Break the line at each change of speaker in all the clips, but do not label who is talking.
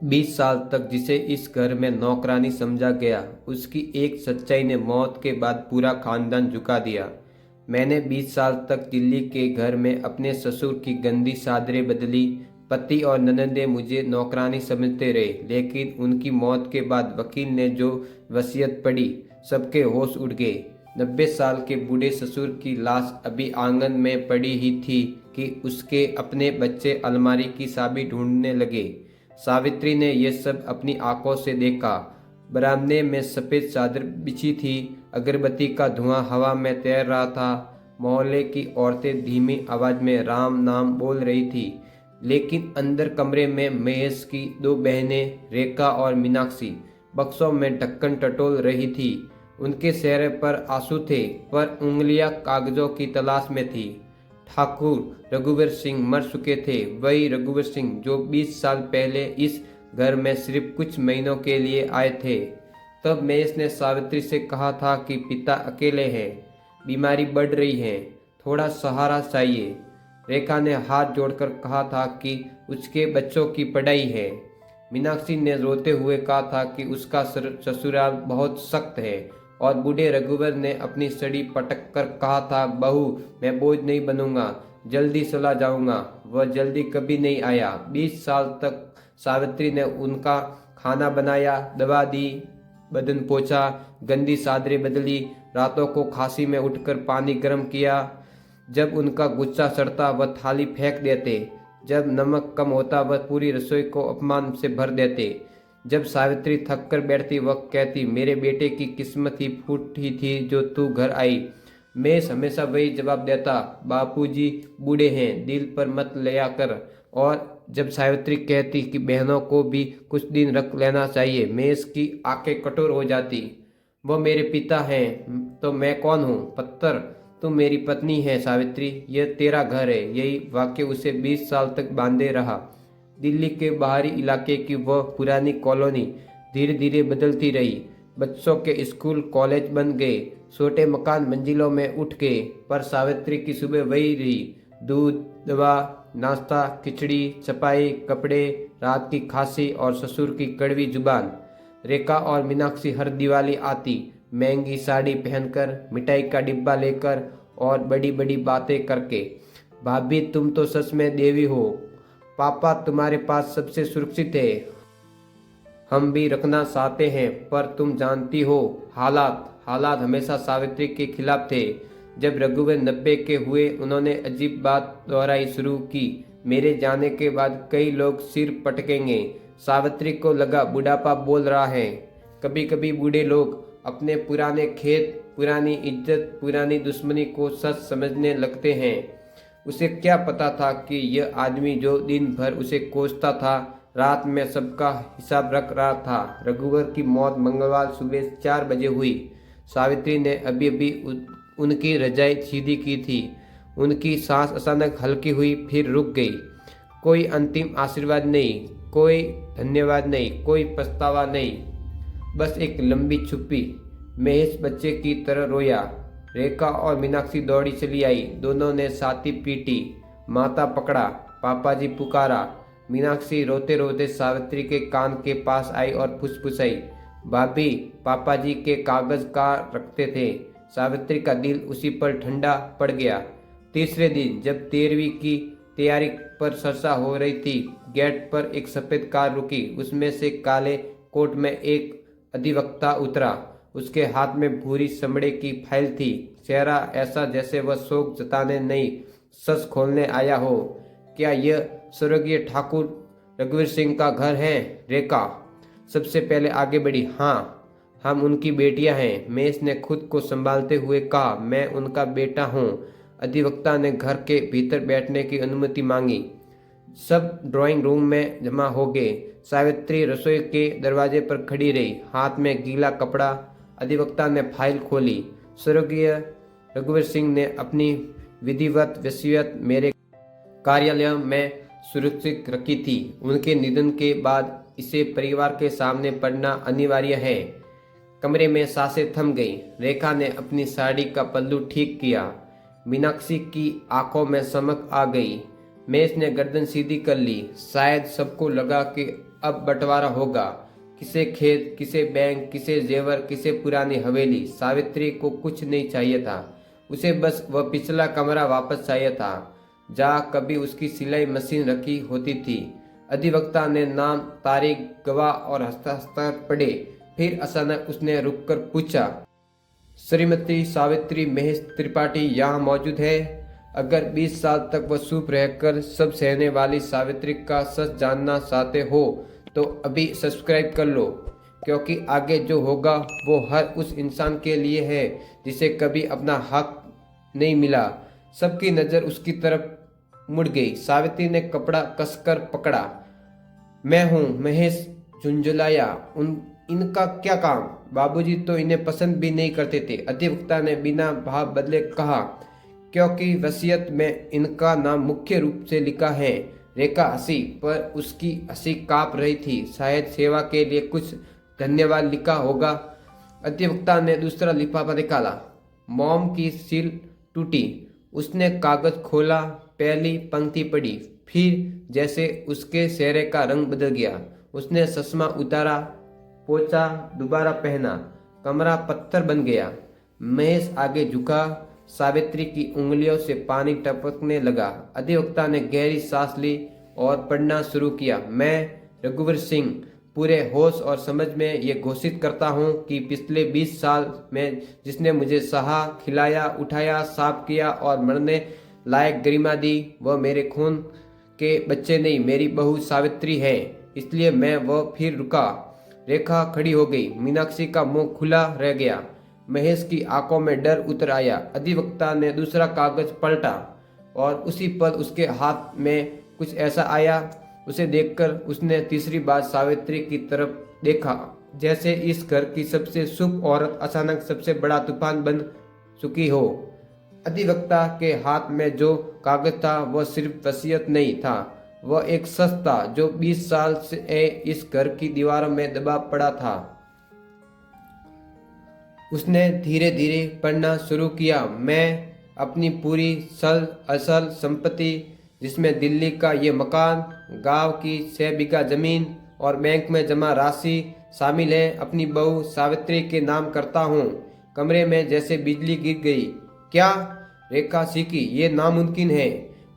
20 साल तक जिसे इस घर में नौकरानी समझा गया, उसकी एक सच्चाई ने मौत के बाद पूरा खानदान झुका दिया। मैंने 20 साल तक दिल्ली के घर में अपने ससुर की गंदी चादरें बदली। पति और ननंदे मुझे नौकरानी समझते रहे, लेकिन उनकी मौत के बाद वकील ने जो वसीयत पढ़ी, सबके होश उड़ गए। 90 साल के बूढ़े ससुर की लाश अभी आंगन में पड़ी ही थी कि उसके अपने बच्चे अलमारी की चाबी ढूंढने लगे। सावित्री ने यह सब अपनी आंखों से देखा। बरामदे में सफ़ेद चादर बिछी थी, अगरबत्ती का धुआं हवा में तैर रहा था। मोहल्ले की औरतें धीमी आवाज में राम नाम बोल रही थी, लेकिन अंदर कमरे में महेश की दो बहनें रेखा और मीनाक्षी बक्सों में ढक्कन टटोल रही थी। उनके चेहरे पर आंसू थे, पर उंगलियां कागजों की तलाश में थी। ठाकुर रघुवीर सिंह मर चुके थे, वही रघुवीर सिंह जो 20 साल पहले इस घर में सिर्फ कुछ महीनों के लिए आए थे। तब महेश ने सावित्री से कहा था कि पिता अकेले हैं, बीमारी बढ़ रही है, थोड़ा सहारा चाहिए। रेखा ने हाथ जोड़कर कहा था कि उसके बच्चों की पढ़ाई है। मीनाक्षी ने रोते हुए कहा था कि उसका ससुराल बहुत सख्त है, और बूढ़े रघुवर ने अपनी सड़ी पटक कर कहा था, बहू मैं बोझ नहीं बनूंगा, जल्दी चला जाऊंगा। वह जल्दी कभी नहीं आया। 20 साल तक सावित्री ने उनका खाना बनाया, दवा दी, बदन पोछा, गंदी चादरें बदली, रातों को खांसी में उठकर पानी गर्म किया। जब उनका गुस्सा चढ़ता वह थाली फेंक देते, जब नमक कम होता वह पूरी रसोई को अपमान से भर देते। जब सावित्री थक कर बैठती वह कहती, मेरे बेटे की किस्मत ही फूटी थी जो तू घर आई। मैं हमेशा वही जवाब देता, बापूजी बूढ़े हैं, दिल पर मत लिया कर। और जब सावित्री कहती कि बहनों को भी कुछ दिन रख लेना चाहिए, मैं इसकी आंखें कठोर हो जाती। वो मेरे पिता हैं तो मैं कौन हूँ? पत्थर। तुम मेरी पत्नी है सावित्री, यह तेरा घर है। यही वाक्य उसे 20 साल तक बांधे रहा। दिल्ली के बाहरी इलाके की वह पुरानी कॉलोनी धीरे धीरे बदलती रही। बच्चों के स्कूल कॉलेज बन गए, छोटे मकान मंजिलों में उठ गए, पर सावित्री की सुबह वही रही। दूध, दवा, नाश्ता, खिचड़ी, छपाई, कपड़े, रात की खांसी और ससुर की कड़वी जुबान। रेखा और मीनाक्षी हर दिवाली आती, महंगी साड़ी पहनकर, मिठाई का डिब्बा लेकर और बड़ी बड़ी बातें करके। भाभी तुम तो सच में देवी हो, पापा तुम्हारे पास सबसे सुरक्षित है, हम भी रखना चाहते हैं, पर तुम जानती हो हालात हालात हमेशा सावित्री के खिलाफ थे। जब रघुवीर 90 के हुए उन्होंने अजीब बात दोहराई शुरू की, मेरे जाने के बाद कई लोग सिर पटकेंगे। सावित्री को लगा बुढ़ापा बोल रहा है। कभी कभी बूढ़े लोग अपने पुराने खेत, पुरानी इज्जत, पुरानी दुश्मनी को सच समझने लगते हैं। उसे क्या पता था कि यह आदमी जो दिन भर उसे कोसता था, रात में सबका हिसाब रख रहा था। रघुवर की मौत मंगलवार सुबह 4 बजे हुई। सावित्री ने अभी अभी उनकी रजाई सीधी की थी। उनकी सांस अचानक हल्की हुई, फिर रुक गई। कोई अंतिम आशीर्वाद नहीं, कोई धन्यवाद नहीं, कोई पछतावा नहीं, बस एक लंबी चुप्पी। महेश बच्चे की तरह रोया। रेखा और मीनाक्षी दौड़ी चली आई। दोनों ने छाती पीटी, माथा पकड़ा, पापा जी पुकारा। मीनाक्षी रोते रोते सावित्री के कान के पास आई और फुसफुसाई, भाभी पापा जी के कागज का रखते थे। सावित्री का दिल उसी पर ठंडा पड़ गया। तीसरे दिन जब 13वीं की तैयारी पर चर्चा हो रही थी, गेट पर एक सफ़ेद कार रुकी। उसमें से काले कोट में एक अधिवक्ता उतरा। उसके हाथ में भूरी चमड़े की फाइल थी। चेहरा ऐसा जैसे वह शोक जताने नहीं, सच खोलने आया हो। क्या यह स्वर्गीय ठाकुर रघुवीर सिंह का घर है? रेखा सबसे पहले आगे बढ़ी। हाँ, हम उनकी बेटियां हैं, महेश ने खुद को संभालते हुए कहा। मैं उनका बेटा हूँ। अधिवक्ता ने घर के भीतर बैठने की अनुमति मांगी। सब ड्राइंग रूम में जमा हो गए। सावित्री रसोई के दरवाजे पर खड़ी रही, हाथ में गीला कपड़ा। अधिवक्ता ने फाइल खोली। स्वर्गीय रघुवीर सिंह ने अपनी विधिवत वसीयत मेरे कार्यालय में सुरक्षित रखी थी। उनके निधन के बाद इसे परिवार के सामने पढ़ना अनिवार्य है। कमरे में सांसें थम गईं। रेखा ने अपनी साड़ी का पल्लू ठीक किया। मीनाक्षी की आंखों में चमक आ गई। महेश ने गर्दन सीधी कर ली। शायद सबको लगा कि अब बंटवारा होगा, किसे खेत, किसे बैंक, किसे जेवर, किसे पुरानी हवेली। सावित्री को कुछ नहीं चाहिए था, उसे बस वह पिछला कमरा वापस चाहिए था जहाँ कभी उसकी सिलाई मशीन रखी होती थी। अधिवक्ता ने नाम, तारीख, गवाह और हस्ताक्षर पढ़े। फिर अचानक उसने रुककर पूछा, श्रीमती सावित्री महेश त्रिपाठी यहाँ मौजूद है? अगर 20 साल तक वह चुप रहकर सब सहने वाली सावित्री का सच जानना चाहते हो तो अभी सब्सक्राइब कर लो, क्योंकि आगे जो होगा वो हर उस इंसान के लिए है जिसे कभी अपना हक नहीं मिला। सबकी नज़र उसकी तरफ मुड़ गई। सावित्री ने कपड़ा कसकर पकड़ा। मैं हूँ महेश, झुंझुलाया। इनका क्या काम? बाबूजी तो इन्हें पसंद भी नहीं करते थे। अधिवक्ता ने बिना भाव बदले कहा, क्योंकि वसीयत में इनका नाम मुख्य रूप से लिखा है। रेखा हंसी, पर उसकी हंसी कांप रही थी। शायद सेवा के लिए कुछ धन्यवाद लिखा होगा। अधिवक्ता ने दूसरा लिफाफा निकाला। मोम की सील टूटी। उसने कागज खोला, पहली पंक्ति पढ़ी। फिर जैसे उसके चेहरे का रंग बदल गया। उसने चश्मा उतारा, पोंछा, दोबारा पहना। कमरा पत्थर बन गया। महेश आगे झुका। सावित्री की उंगलियों से पानी टपकने लगा। अधिवक्ता ने गहरी सांस ली और पढ़ना शुरू किया। मैं रघुवीर सिंह पूरे होश और समझ में ये घोषित करता हूँ कि पिछले 20 साल में जिसने मुझे सहा, खिलाया, उठाया, साफ किया और मरने लायक गरिमा दी, वह मेरे खून के बच्चे नहीं, मेरी बहू सावित्री है। इसलिए मैं वह फिर रुका। रेखा खड़ी हो गई। मीनाक्षी का मुंह खुला रह गया। महेश की आंखों में डर उतर आया। अधिवक्ता ने दूसरा कागज पलटा और उसी पल उसके हाथ में कुछ ऐसा आया, उसे देखकर उसने तीसरी बार सावित्री की तरफ देखा, जैसे इस घर की सबसे शुभ औरत अचानक सबसे बड़ा तूफान बन चुकी हो। अधिवक्ता के हाथ में जो कागज था वह सिर्फ वसीयत नहीं था, वह एक सच था जो 20 साल से इस घर की दीवारों में दबा पड़ा था। उसने धीरे धीरे पढ़ना शुरू किया। मैं अपनी पूरी असल संपत्ति, जिसमें दिल्ली का ये मकान, गांव की 6 बीघा जमीन और बैंक में जमा राशि शामिल है, अपनी बहू सावित्री के नाम करता हूँ। कमरे में जैसे बिजली गिर गई। क्या? रेखा सीखी, ये नामुमकिन है।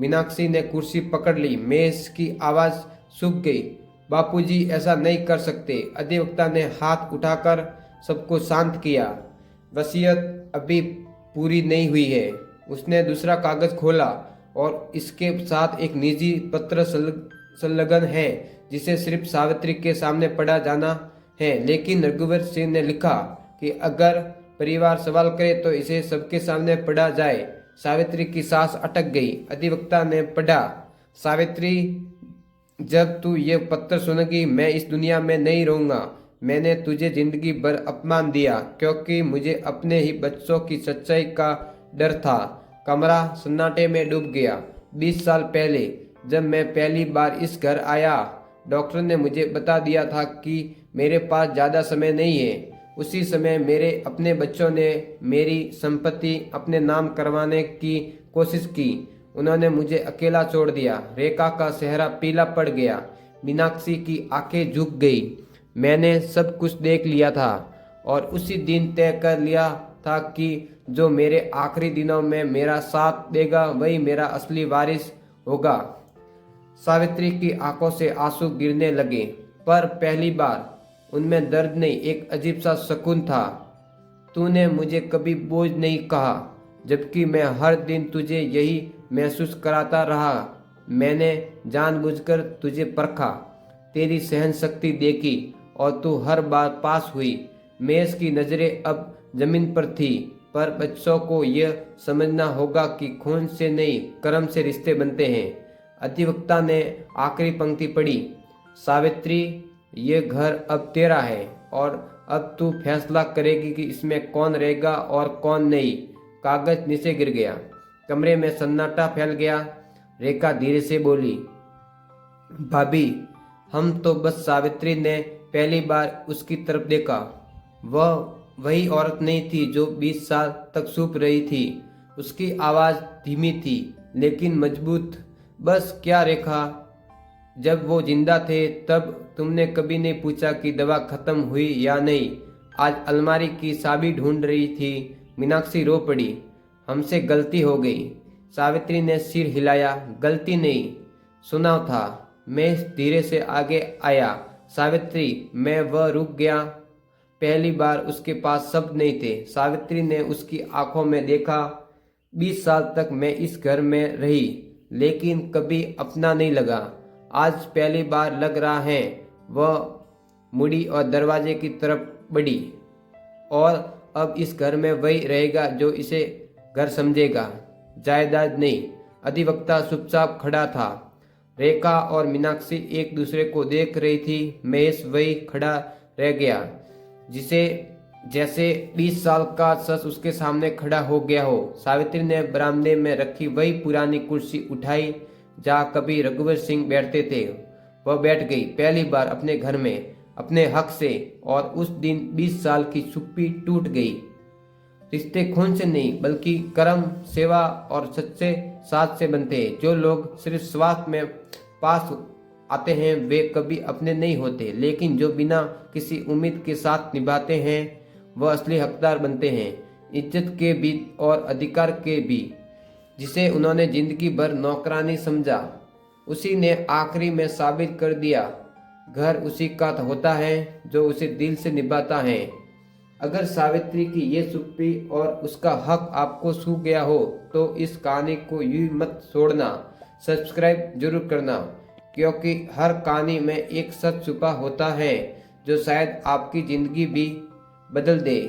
मीनाक्षी ने कुर्सी पकड़ ली। महेश की आवाज़ सूख गई। बापूजी ऐसा नहीं कर सकते। अधिवक्ता ने हाथ उठाकर सबको शांत किया। वसीयत अभी पूरी नहीं हुई है। उसने दूसरा कागज खोला और इसके साथ एक निजी पत्र संलग्न है जिसे सिर्फ सावित्री के सामने पढ़ा जाना है। लेकिन रघुवीर सिंह ने लिखा कि अगर परिवार सवाल करे तो इसे सबके सामने पढ़ा जाए। सावित्री की सांस अटक गई। अधिवक्ता ने पढ़ा, सावित्री, जब तू ये पत्र सुनेगी मैं इस दुनिया में नहीं रहूँगा। मैंने तुझे जिंदगी भर अपमान दिया क्योंकि मुझे अपने ही बच्चों की सच्चाई का डर था। कमरा सन्नाटे में डूब गया। 20 साल पहले जब मैं पहली बार इस घर आया, डॉक्टर ने मुझे बता दिया था कि मेरे पास ज़्यादा समय नहीं है। उसी समय मेरे अपने बच्चों ने मेरी संपत्ति अपने नाम करवाने की कोशिश की। उन्होंने मुझे अकेला छोड़ दिया। रेखा का चेहरा पीला पड़ गया। मीनाक्षी की आंखें झुक गई। मैंने सब कुछ देख लिया था और उसी दिन तय कर लिया था कि जो मेरे आखिरी दिनों में मेरा साथ देगा वही मेरा असली वारिस होगा। सावित्री की आंखों से आंसू गिरने लगे, पर पहली बार उनमें दर्द नहीं, एक अजीब सा सुकून था। तूने मुझे कभी बोझ नहीं कहा, जबकि मैं हर दिन तुझे यही महसूस कराता रहा। मैंने जानबूझकर तुझे परखा, तेरी सहन शक्ति देखी और तू हर बार पास हुई। महेश की नज़रें अब जमीन पर थी, पर बच्चों को यह समझना होगा कि खून से नहीं कर्म से रिश्ते बनते हैं। अधिवक्ता ने आखिरी पंक्ति पढ़ी, सावित्री, ये घर अब तेरा है और अब तू फैसला करेगी कि इसमें कौन रहेगा और कौन नहीं। कागज नीचे गिर गया। कमरे में सन्नाटा फैल गया। रेखा धीरे से बोली, भाभी, हम तो बस सावित्री ने पहली बार उसकी तरफ देखा। वह वही औरत नहीं थी जो 20 साल तक चुप रही थी। उसकी आवाज़ धीमी थी लेकिन मजबूत। बस क्या रेखा? जब वो जिंदा थे तब तुमने कभी नहीं पूछा कि दवा खत्म हुई या नहीं। आज अलमारी की चाबी ढूंढ रही थी। मीनाक्षी रो पड़ी। हमसे गलती हो गई। सावित्री ने सिर हिलाया। गलती नहीं, सुनाव था। मैं धीरे से आगे आया। सावित्री, मैं वह रुक गया। पहली बार उसके पास शब्द नहीं थे। सावित्री ने उसकी आंखों में देखा। 20 साल तक मैं इस घर में रही, लेकिन कभी अपना नहीं लगा। आज पहली बार लग रहा है। वह मुड़ी और दरवाजे की तरफ बढ़ी। और अब इस घर में वही रहेगा जो इसे घर समझेगा, जायदाद नहीं। अधिवक्ता चुपचाप खड़ा था। रेखा और मीनाक्षी एक दूसरे को देख रही थी। महेश वही खड़ा रह गया, जिसे जैसे 20 साल का सच उसके सामने खड़ा हो गया हो। सावित्री ने बरामदे में रखी वही पुरानी कुर्सी उठाई जहाँ कभी रघुवर सिंह बैठते थे। वह बैठ गई, पहली बार अपने घर में, अपने हक से। और उस दिन 20 साल की चुप्पी टूट गई। रिश्ते खून से नहीं, बल्कि कर्म, सेवा और सच्चे साथ से बनते हैं। जो लोग सिर्फ स्वार्थ में पास आते हैं वे कभी अपने नहीं होते, लेकिन जो बिना किसी उम्मीद के साथ निभाते हैं वह असली हकदार बनते हैं, इज्जत के भी और अधिकार के भी। जिसे उन्होंने जिंदगी भर नौकरानी समझा, उसी ने आखिरी में साबित कर दिया घर उसी का होता है जो उसे दिल से निभाता है। अगर सावित्री की ये चुप्पी और उसका हक आपको छू गया हो तो इस कहानी को यूं मत छोड़ना। सब्सक्राइब जरूर करना, क्योंकि हर कहानी में एक सच छुपा होता है जो शायद आपकी जिंदगी भी बदल दे।